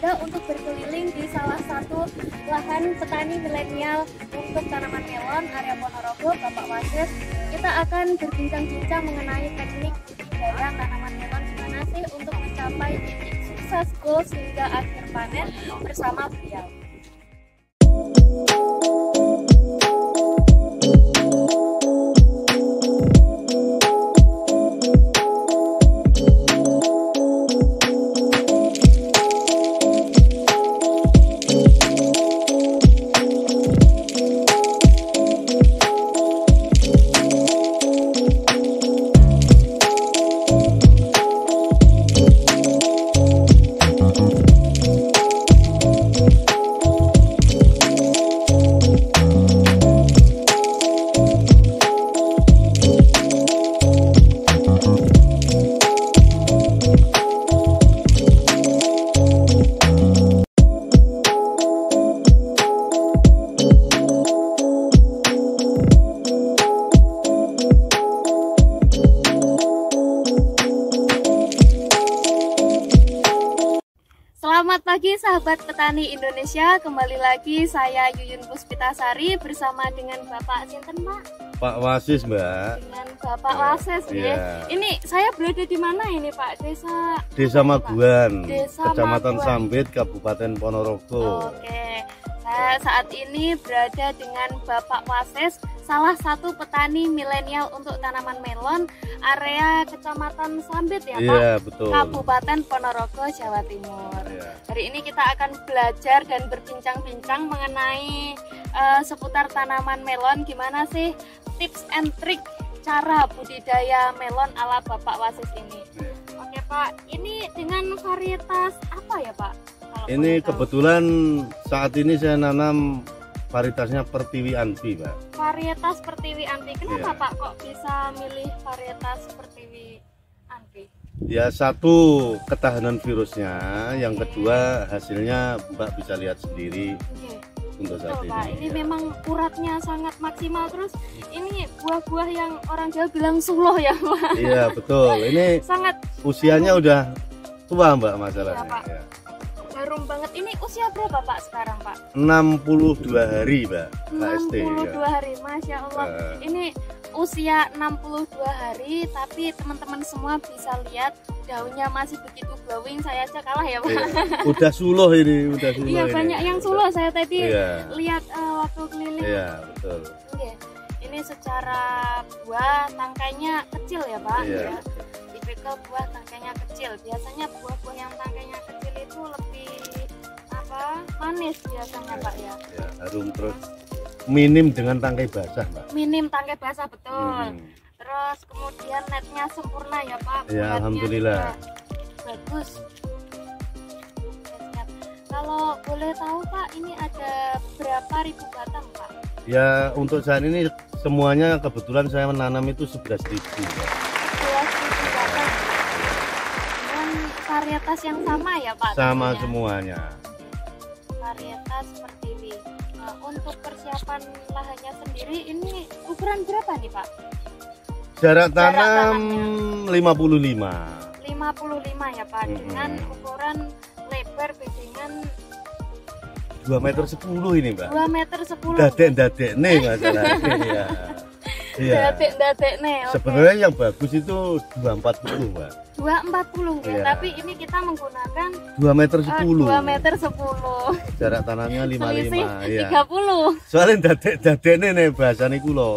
Anda untuk berkeliling di salah satu lahan petani milenial untuk tanaman melon area Ponorogo, Bapak Wasis. Kita akan berbincang-bincang mengenai teknik budidaya tanaman melon gimana sih untuk mencapai titik sukses goals hingga akhir panen bersama beliau. Selamat pagi sahabat petani Indonesia, kembali lagi saya Yuyun Puspitasari bersama dengan Bapak Sinten Pak? Pak Wasis Mbak. Dengan Bapak Wasis ya. Ini saya berada di mana ini Pak? Desa Maguan, Desa Kecamatan Maguan. Sambit, Kabupaten Ponorogo. Oke, saya saat ini berada dengan Bapak Wasis, salah satu petani milenial untuk tanaman melon area Kecamatan Sambit ya Pak? Iya betul. Kabupaten Ponorogo, Jawa Timur. Iya. Hari ini kita akan belajar dan berbincang-bincang mengenai seputar tanaman melon. Gimana sih tips and trik cara budidaya melon ala Bapak Wasis ini? Oke Pak, ini dengan varietas apa ya Pak? Kalau Ini boleh tahu. kebetulan saat ini saya nanam varietasnya Pertiwi Anpi Mbak. Varietas Pertiwi Anpi. Kenapa Iya. Pak kok bisa milih varietas Pertiwi Anpi? Ya satu ketahanan virusnya, yang kedua hasilnya Mbak bisa lihat sendiri Oke. untuk saat Betul ini. Pak, ini ya. memang uratnya sangat maksimal. Terus ini buah-buah yang orang Jawa bilang suloh ya Pak. Iya betul. Ini Sangat usianya udah tua Mbak masalahnya. Iya, Pak. Ya. harum banget. Ini usia berapa Pak sekarang Pak? 62 hari Mbak. KST. 62 hari, Masya Allah. Ini usia 62 hari, tapi teman-teman semua bisa lihat daunnya masih begitu glowing. Saya aja kalah ya Pak. Iya. Udah suluh ini, udah suluh. Iya, ini. banyak yang suluh. Saya tadi Iya. lihat waktu keliling. Iya, betul. Oke. Ini secara buah tangkainya kecil ya Pak. Iya. Ya. Tipikal buah tangkainya kecil. Biasanya buah-buah yang tangkainya kecil itu lebih manis biasanya Pak ya. Ya, harum terus minim dengan tangkai basah Mbak. Minim tangkai basah betul. Hmm. Terus kemudian netnya sempurna ya Pak. Ya, Bulatnya alhamdulillah. juga bagus. Siap. Kalau boleh tahu Pak, ini ada berapa ribu batang Pak? Ya untuk saat ini semuanya kebetulan saya menanam itu 11.000 Mbak. 11.000 batang. Dan varietas yang sama ya Pak? Sama tentunya? semuanya. Varietas Pertiwi. Nah, untuk persiapan lahannya sendiri ini ukuran berapa nih Pak? Jarak Jarak tanam tanamnya? 55. 55 ya Pak, dengan ukuran lebar bedingan 2,10 m ini Mbak. 2,10 m. Dadek-dadek nih masalahnya. Iya. Iya. Dadek nih. Oke. Sebenarnya yang bagus itu 240 Mbak. 240 ya, Iya. tapi ini kita menggunakan 2,10 m. 2,10 m. Jarak tanamnya 55. Selisih Iya. 30. Soalnya dadek-dadek nih bahasane kulo.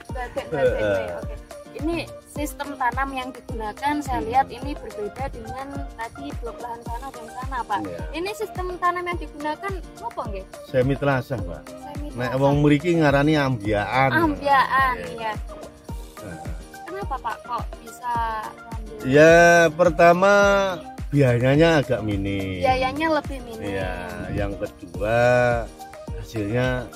Dadek-dadek nih. Oke. Ini sistem tanam yang digunakan, saya lihat ini berbeda dengan tadi blok lahan sana dan sana Pak. Iya. Ini sistem tanam yang digunakan apa nggih? Semi telasah Pak. Semi Nek telasah. wong mriki ngarani ambyaan. Ambyaan Iya. ya. Kenapa Pak kok bisa ngambil? Ya pertama biayanya agak minim. Biayanya lebih minim. Iya, yang kedua hasilnya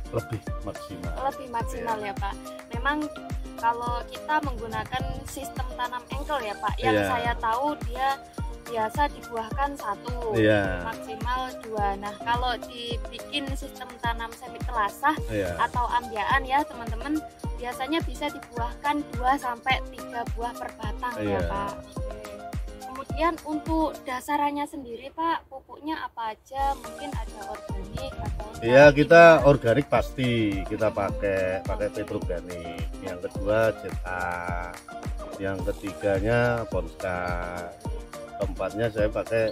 lebih maksimal. Lebih maksimal ya Pak. Memang kalau kita menggunakan sistem tanam engkel ya Pak, yang Iya. saya tahu dia biasa dibuahkan 1, Iya. maksimal 2. Nah kalau dibikin sistem tanam semi telasah Iya. atau ambyaan ya teman-teman, biasanya bisa dibuahkan 2 sampai 3 buah per batang ya Iya. Pak. Oke. kemudian untuk dasarannya sendiri Pak, pupuknya apa aja? Mungkin ada organik atau Ya kita organik pasti kita pakai petroganik. Yang kedua ZA, yang ketiganya Ponska, keempatnya saya pakai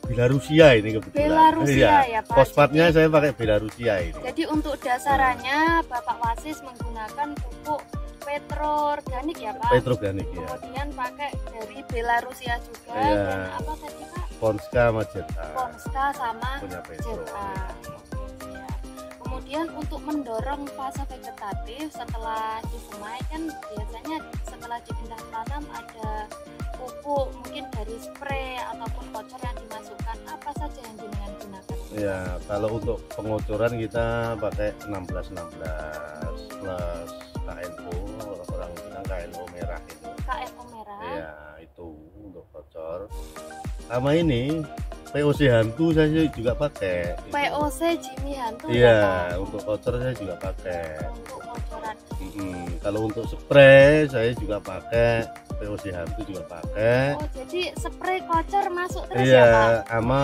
Belarusia ini kebetulan. Belarusia ya Pak. Fosfatnya saya pakai Belarusia ini. Jadi untuk dasarannya Bapak Wasis menggunakan pupuk petroorganik ya Pak. Petroganik ya. Kemudian pakai dari Belarusia juga Iya. dan apa tadi Pak? Ponska sama ZA. Ponska sama Punya Petro. ZA. Kemudian untuk mendorong fase vegetatif setelah disemai kan biasanya setelah dipindah tanam ada pupuk mungkin dari spray ataupun kocor yang dimasukkan, apa saja yang dengan gunakan? Ya, kalau untuk pengocoran kita pakai 16-16 plus KNO, orang bilang KNO merah itu. KNO merah. Ya, itu untuk kocor. Sama ini POC hantu saya juga pakai. POC Jimmy Hantu. Iya, untuk kocor saya juga pakai. Untuk kocoran. Kalau untuk spray saya juga pakai POC hantu juga pakai. Oh, jadi spray kocor masuk terus Iya, ya Pak? sama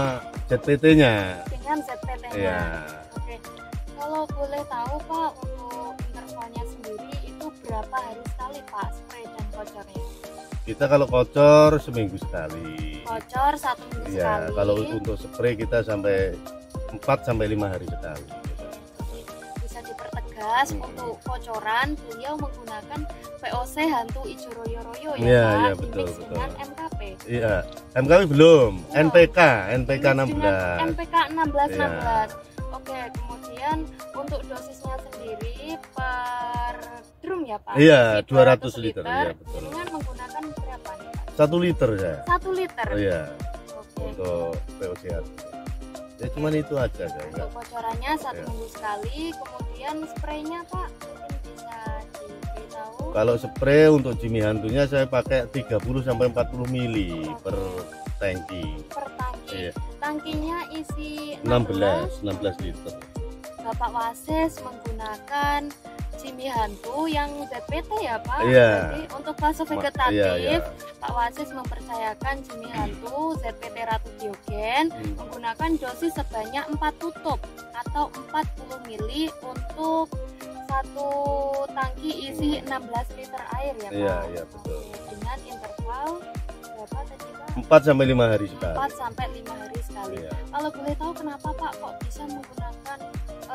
ZPT-nya. Dengan ZPT-nya. Iya. Oke. Kalau boleh tahu Pak, untuk intervalnya sendiri itu berapa hari sekali Pak spray dan kocornya? Kita kalau kocor seminggu sekali. Kocor 1 minggu Iya, sekali. kalau untuk spray kita sampai 4 sampai 5 hari sekali. Bisa dipertegas untuk kocoran beliau menggunakan POC Hantu Ijo Royo Royo ya Iya, Pak, iya, betul, dimix betul. dengan MKP. Iya, MKW belum. Belum. NPK Dimix 16. dengan MPK 16. Iya. Oke, kemudian untuk dosisnya sendiri per drum ya Pak? Iya, Di 200 liter, iya, betul. Dengan menggunakan berapa nih Pak? 1 liter ya. 1 liter. Oh iya, Oke. untuk POC hantu. Ya cuman itu aja saya. Untuk kocorannya 1 Iya. minggu sekali, kemudian spraynya Pak mungkin bisa diberitahu. Kalau spray untuk Jimmy hantunya saya pakai 30 sampai 40 mili per tangki. Per tangki. Iya. Tangkinya isi 16 liter. Bapak Wasis menggunakan Jimmy Hantu yang ZPT ya Pak. Iya. Jadi untuk fase vegetatif Iya, iya. Pak Wasis mempercayakan Jimmy Hantu ZPT Ratu Biogen menggunakan dosis sebanyak 4 tutup atau 40 mili untuk satu tangki isi 16 liter air ya Pak. Iya, iya, betul. Oke, dengan interval berapa tadi Pak? 4 sampai 5 hari sekali. 4 sampai 5 hari sekali. Iya. Kalau boleh tahu kenapa Pak kok bisa menggunakan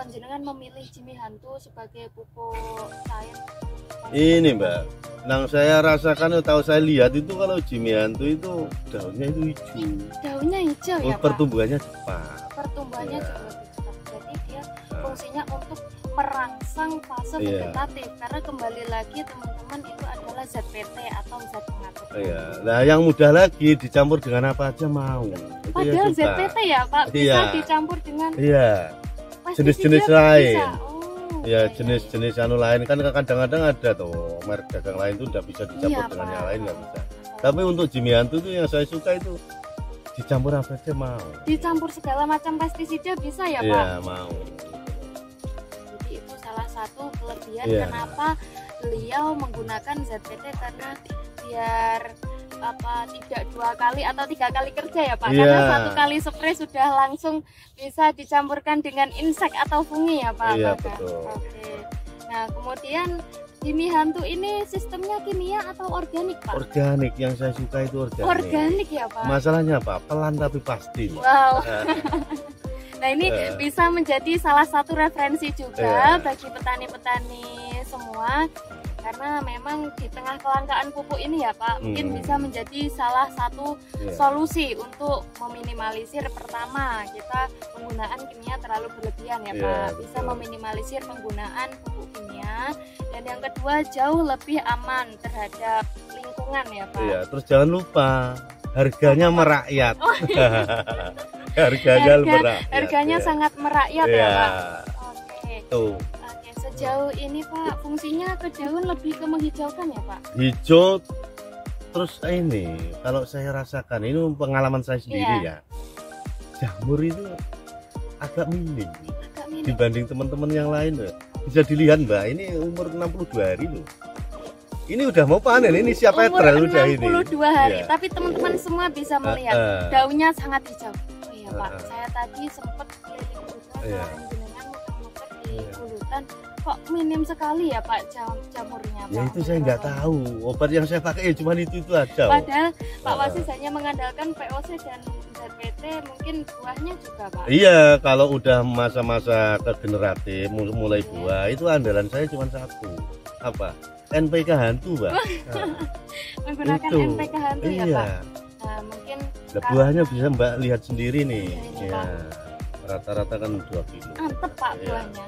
jenengan memilih Jimmy Hantu sebagai pupuk cair? Ini Mbak, yang saya rasakan atau saya lihat itu kalau Jimmy hantu itu daunnya itu hijau. Daunnya hijau ya Pak? Pertumbuhannya cepat. Pertumbuhannya Iya. juga lebih cepat. Jadi dia fungsinya untuk merangsang fase Iya. vegetatif karena kembali lagi teman-teman itu adalah ZPT atau zat pengatur. Iya. Nah, yang mudah lagi dicampur dengan apa aja mau. Itu Padahal yang suka. ZPT ya Pak bisa Iya. dicampur dengan Iya. pestisida Jenis-jenis bisa. lain. Oh, Ya iya, jenis-jenis anu lain kan kadang-kadang ada tuh merek dagang lain tuh udah bisa dicampur Iya, dengan Pak. yang lain nggak bisa. Tapi untuk Jimmy hantu tuh yang saya suka itu dicampur apa aja mau. dicampur segala macam pestisida bisa ya Pak? Iya mau. Jadi itu salah satu kelebihan Iya. kenapa beliau menggunakan ZPT karena biar tidak 2 kali atau 3 kali kerja ya Pak, Iya. karena 1 kali spray sudah langsung bisa dicampurkan dengan insek atau fungi ya Pak. Iya, Bapak? betul. Oke. Nah kemudian Jimmy Hantu ini sistemnya kimia atau organik Pak? Organik yang saya suka itu organik. Organik ya Pak. Masalahnya apa? Pelan tapi pasti. Wow. Nah ini Iya. bisa menjadi salah satu referensi juga Iya. bagi petani-petani semua, karena memang di tengah kelangkaan pupuk ini ya Pak, mungkin bisa menjadi salah satu Iya. solusi untuk meminimalisir. Pertama, kita penggunaan kimia terlalu berlebihan ya Iya, Pak, bisa betul. meminimalisir penggunaan pupuk kimia. Dan yang kedua, jauh lebih aman terhadap lingkungan ya Pak. Iya, terus jangan lupa harganya merakyat. Oh, Harganya merakyat. Harganya ya. sangat merakyat ya Iya. Pak. Oke. Tuh, Oke, sejauh ini Pak, fungsinya ke daun lebih ke menghijaukan ya Pak? hijau terus ini kalau saya rasakan ini pengalaman saya sendiri ya. Jamur itu agak minim Agak minim. dibanding teman-teman yang lain loh. Bisa dilihat Mbak, ini umur 62 hari loh. ini udah mau panen, ini siap umur petrel udah ini. 62 hari, Iya. tapi teman-teman semua bisa melihat daunnya sangat hijau. Oh iya Pak, saya tadi sempat keliling hutan, Iya. jenengan muter-muter di hutan, kok minim sekali ya Pak jamurnya Ya Pak? itu saya nggak tahu, obat yang saya pakai ya cuma itu aja. Padahal Pak Wasis hanya mengandalkan POC dan ZPT, mungkin buahnya juga Pak. Iya, kalau udah masa-masa kegeneratif mulai buah itu andalan saya cuma satu. Apa? NPK hantu, Mbak. Nah, Menggunakan itu. NPK hantu ya Iya. Pak. Nah mungkin Lah, buahnya bisa Mbak lihat sendiri nih. Iya, ini, Ya. Rata-rata kan 2 kilo. antep Pak Iya. buahnya.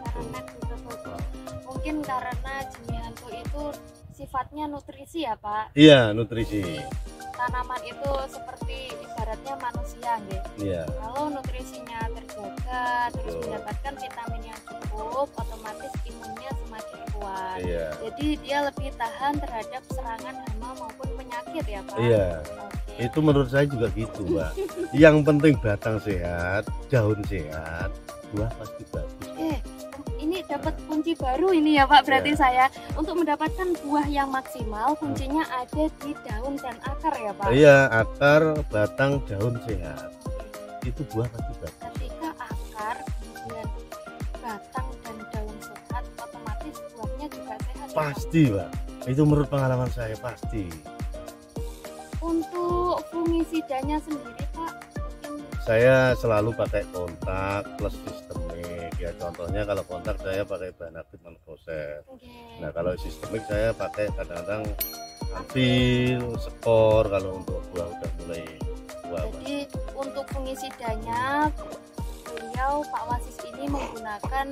Karena juga bagus. Mungkin karena Jimmy hantu itu sifatnya nutrisi ya Pak. Iya, nutrisi. Tanaman itu seperti ibaratnya manusia nggih. Iya. Kalau nutrisinya terjaga, terus Betul. mendapatkan vitamin yang cukup, otomatis imunnya semakin kuat. Iya. Jadi dia lebih tahan terhadap serangan hama maupun penyakit ya Pak. Iya. Oke. Itu menurut saya juga gitu, Mbak. Yang penting batang sehat, daun sehat, buah pasti bagus. Ini dapat kunci baru ini ya Pak. Berarti Iya. saya untuk mendapatkan buah yang maksimal kuncinya ada di daun dan akar ya Pak. Iya, akar, batang, daun sehat. Itu buah pasti bagus. Ketika akar, kemudian batang dan daun sehat, otomatis buahnya juga sehat. ya, Pak? Pasti, Mbak. Itu menurut pengalaman saya pasti. Untuk fungisidanya sendiri Pak, mungkin Saya selalu pakai kontak plus sistemik. Ya contohnya kalau kontak saya pakai bahan aktif Mancozeb. oke. Nah kalau sistemik saya pakai kadang-kadang Anvil, Skor kalau untuk buah udah mulai buah. Jadi untuk fungisidanya beliau Pak Wasis ini menggunakan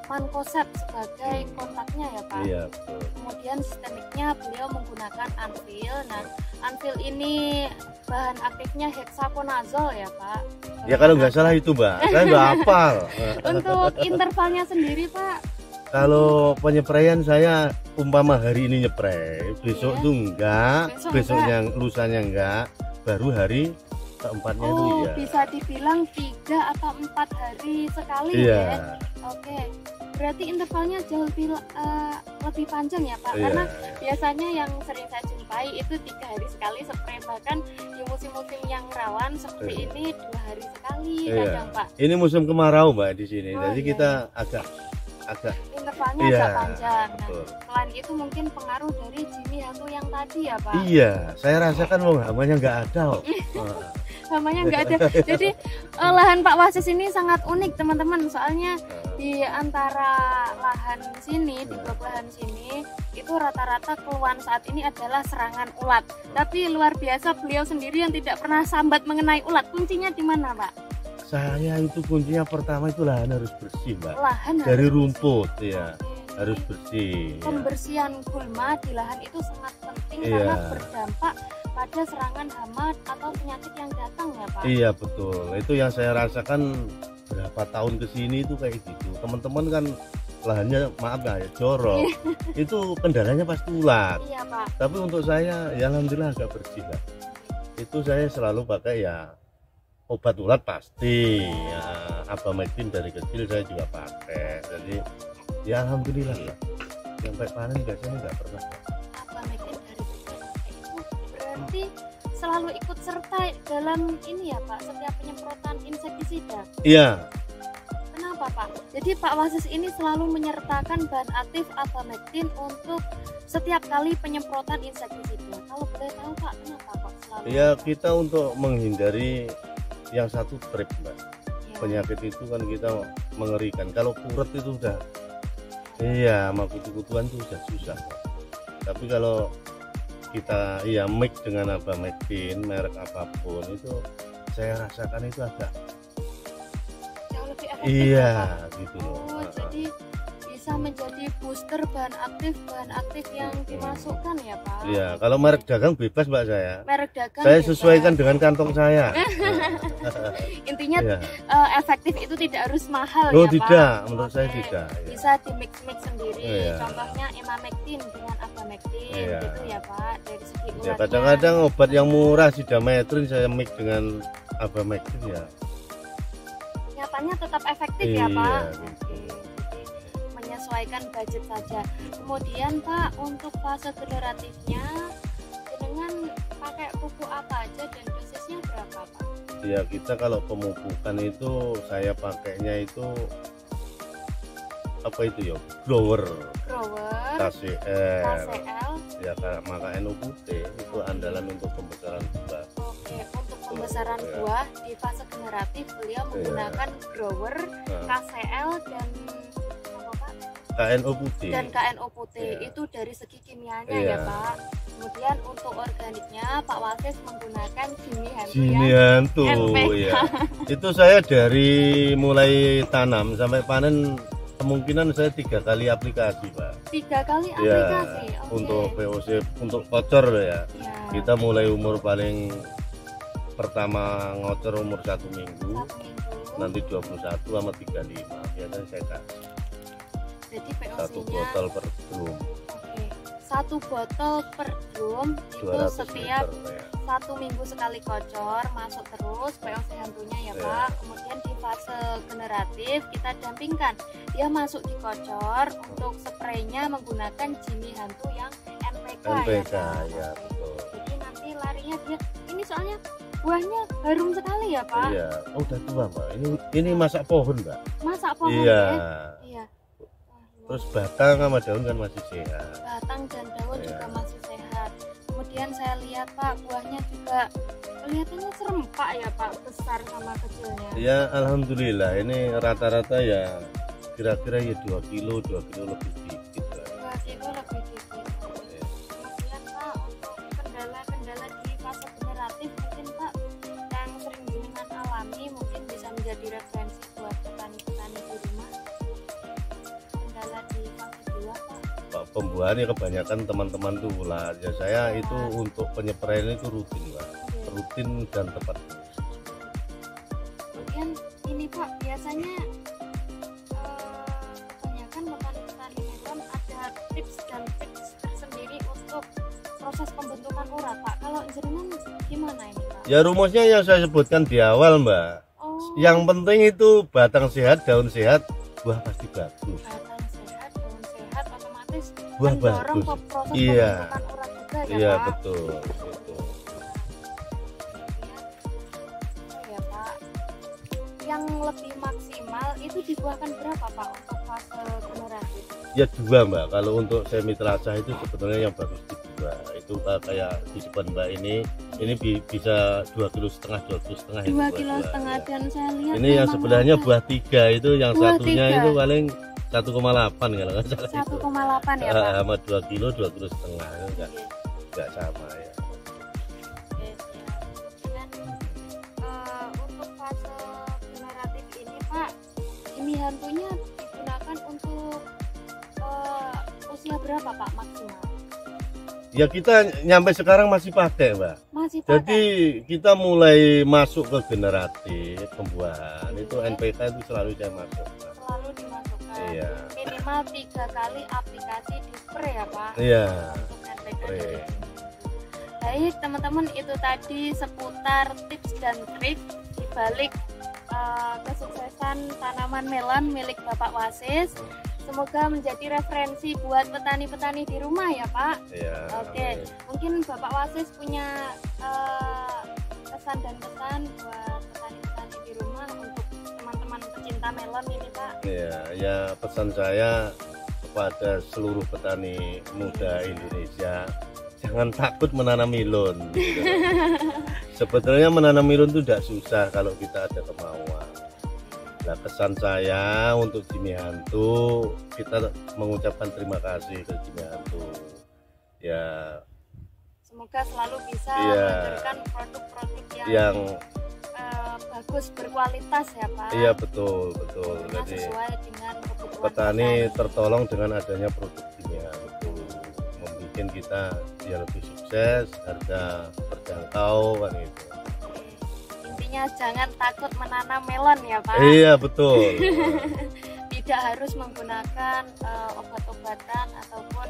Mancozeb sebagai kontaknya ya Pak. Iya betul. Kemudian sistemiknya beliau menggunakan Anvil. Nah, Anvil ini bahan aktifnya hexaconazole ya Pak. Ya kalau nggak salah itu Mbak, saya nggak hafal. Untuk intervalnya sendiri Pak, Kalau penyepraian saya umpama hari ini nyepray, besok Iya. tuh enggak, Besok besoknya lusanya enggak, baru hari keempatnya itu oh iya. bisa dibilang 3 atau 4 hari sekali Iya. ya. Oke, berarti intervalnya jauh lebih panjang ya Pak, Iya. karena biasanya yang sering saya jumpai itu 3 hari sekali spray, bahkan di musim-musim yang rawan seperti Iya. ini 2 hari sekali Iya. kadang Pak. Ini musim kemarau Mbak di sini, Oh, jadi iya, kita agak Intervalnya iya, agak panjang. Nah, betul. selain itu mungkin pengaruh dari Jimmy hantu yang tadi ya Pak. Iya, saya rasakan loh hamanya nggak ada. Kok. Namanya nggak ada. Jadi lahan Pak Wasis ini sangat unik teman-teman. Soalnya di antara lahan sini, di blok lahan sini, itu rata-rata keluhan saat ini adalah serangan ulat. Tapi luar biasa beliau sendiri yang tidak pernah sambat mengenai ulat. Kuncinya di mana Pak? Saya itu kuncinya pertama itu lahan harus bersih Mbak. Lahan Dari harus rumput ya, Oke. harus bersih. Ya. Pembersihan gulma di lahan itu sangat penting Iya. karena berdampak pada serangan hama atau penyakit yang datang ya Pak. Iya betul, itu yang saya rasakan berapa tahun kesini itu kayak gitu. Teman-teman kan lahannya maaf ya jorok, itu kendalanya pasti ulat. Iya Pak. Tapi untuk saya ya alhamdulillah agak bersih lah. Itu saya selalu pakai ya obat ulat pasti. Ya, Abamectin dari kecil saya juga pakai. Jadi ya alhamdulillah lah. Sampai panen biasanya nggak pernah. Abamectin dari BPST itu berarti selalu ikut serta dalam ini ya Pak, setiap penyemprotan insektisida. Iya, Kenapa Pak? Jadi Pak Wasis ini selalu menyertakan bahan aktif Abamectin untuk setiap kali penyemprotan insektisida. Kalau boleh tahu Pak, kenapa kok selalu? ya kita untuk menghindari yang satu trip Mbak. Ya. Penyakit itu kan kita mengerikan. Kalau kuret itu udah iya, sama kutu-kutuan itu udah susah. Tapi kalau kita iya mix dengan Abamectin merek apapun itu saya rasakan itu agak Jauh lebih efektif iya ya, Pak? gitu loh. Oh, jadi bisa menjadi booster bahan aktif yang dimasukkan ya Pak. Iya, kalau merek dagang bebas Mbak saya. Merek dagang Saya bebas. sesuaikan dengan kantong saya. Intinya Iya. efektif itu tidak harus mahal Oh ya tidak, Pak. menurut Oke. saya tidak. Iya. Bisa di mix sendiri. Iya. Contohnya Emamectin dengan Abamectin Iya. gitu ya Pak. Dari segi Ya ulatnya. kadang-kadang obat yang murah Sidametrin saya mix dengan Abamectin ya. Nyatanya tetap efektif ya Iya, Pak. gitu. Oke. Jadi menyesuaikan menyesuaikan budget saja. Kemudian Pak, untuk fase generatifnya dengan pakai pupuk apa aja dan dosisnya berapa Pak? Ya kita kalau pemupukan itu saya pakainya itu apa itu ya, grower KCL ya, maka NU putih itu andalan untuk pembesaran buah. Oke, untuk pembesaran buah di fase generatif beliau menggunakan grower KCL dan apa Pak? KNO putih. Dan KNO putih itu dari segi kimianya ya Pak. Kemudian untuk organiknya Pak Wasis menggunakan Jimmy Hantu ya. Itu saya dari mulai tanam sampai panen kemungkinan saya 3 kali aplikasi Pak. 3 kali aplikasi ya, untuk VOC, untuk kocor ya. Kita mulai umur paling pertama ngocor umur 1 minggu, nanti 21 sama 35 biasanya saya kasih. Jadi POC-nya 1 botol per drum. Oke. 1 botol per drum itu setiap liter, 1 minggu sekali kocor, masuk terus POC hantunya ya Pak. Kemudian di fase generatif kita dampingkan, dia masuk di kocor, untuk spraynya menggunakan Jimmy Hantu yang NPK ya Pak. Ya, betul. Jadi nanti larinya dia, ini soalnya buahnya harum sekali ya Pak. Iya, udah tua Pak. Ini masak pohon Pak. Masak pohon iya. Iya. Terus batang sama daun kan masih sehat. Batang dan daun juga masih sehat. Kemudian saya lihat Pak, buahnya juga kelihatannya serempak ya Pak, besar sama kecilnya. Ya alhamdulillah, ini rata-rata ya kira-kira ya 2 kilo lebih dikit. 2 kilo lebih dikit. Kemudian Pak, untuk kendala-kendala di fase generatif mungkin Pak yang sering jenengan alami mungkin bisa menjadi referensi buat petani-petani di rumah. Kendala di fase 2 Pak. Pembuahannya kebanyakan teman-teman tuh ular. Ya saya itu untuk penyepraian itu rutin Pak. Rutin dan tepat. Kemudian ini Pak, biasanya kebanyakan petani-petani melon ada tips dan trik tersendiri untuk proses pembentukan urat Pak. Kalau jenengan gimana ini Pak? Ya rumusnya yang saya sebutkan di awal Mbak. Yang penting itu batang sehat, daun sehat, buah pasti bagus. Batang sehat, daun sehat, otomatis buah mendorong bagus. Proses pembentukan urat juga ya iya, Pak. Betul. Ya Pak. Yang lebih maksimal itu dibuahkan berapa Pak untuk fase generatif? Ya 2 Mbak. Kalau untuk semi terasa itu sebenarnya yang bagus di 2. Itu kayak di depan Mbak ini bisa 2,5 kilo, 2,5 kilo. 2,5 kilo ya. Dan saya lihat ini yang sebelahnya buah 3 itu, yang buah satunya 3. Itu paling 1,8 kalau nggak salah. 1,8 ya Pak. Sama 2 kilo, 2,5 kilo enggak sama ya. Oke, siap. Dan untuk fase generatif ini Pak, Jimmy Hantunya digunakan untuk usia berapa Pak maksimal? Ya kita nyampe sekarang masih pakai Mbak. Masih pakai. Jadi kita mulai masuk ke generatif pembuahan itu NPK itu selalu saya masukkan. Selalu dimasukkan. Iya. Minimal 3 kali aplikasi di spray ya Pak. Iya. Untuk NPK. Baik teman-teman, itu tadi seputar tips dan trik dibalik kesuksesan tanaman melon milik Bapak Wasis. Semoga menjadi referensi buat petani-petani di rumah ya Pak. Iya. Oke, mungkin Bapak Wasis punya kesan dan pesan buat petani-petani di rumah untuk teman-teman pecinta melon ini Pak. Iya, ya pesan saya kepada seluruh petani muda Indonesia, jangan takut menanam melon. Gitu. Sebetulnya menanam melon itu tidak susah kalau kita ada kemauan. Nah, kesan saya untuk Jimmy Hantu, kita mengucapkan terima kasih ke Jimmy Hantu. Ya. Semoga selalu bisa menghadirkan produk-produk yang bagus, berkualitas ya Pak. Iya betul. Jadi sesuai dengan kebutuhan petani tertolong dengan adanya produk Jimmy Hantu. Membuat kita ya lebih sukses, harga terjangkau kan itu. Intinya jangan takut menanam melon ya Pak. Iya betul. Tidak harus menggunakan obat-obatan ataupun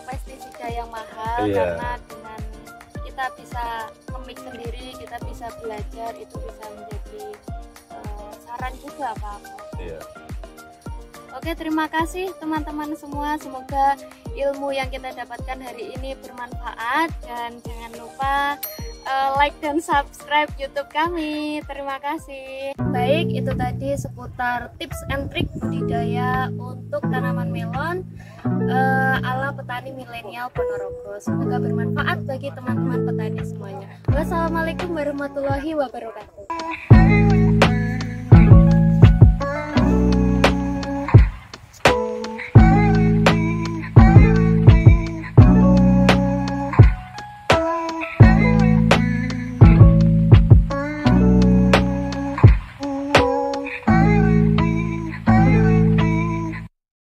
pestisida yang mahal, karena dengan kita bisa nge-mix sendiri, kita bisa belajar, itu bisa menjadi saran juga Pak. Iya. Oke, terima kasih teman-teman semua. Semoga ilmu yang kita dapatkan hari ini bermanfaat, dan jangan lupa like dan subscribe YouTube kami. Terima kasih. Baik, itu tadi seputar tips and trik budidaya untuk tanaman melon ala petani milenial Ponorogo. Semoga bermanfaat bagi teman-teman petani semuanya. Wassalamualaikum warahmatullahi wabarakatuh.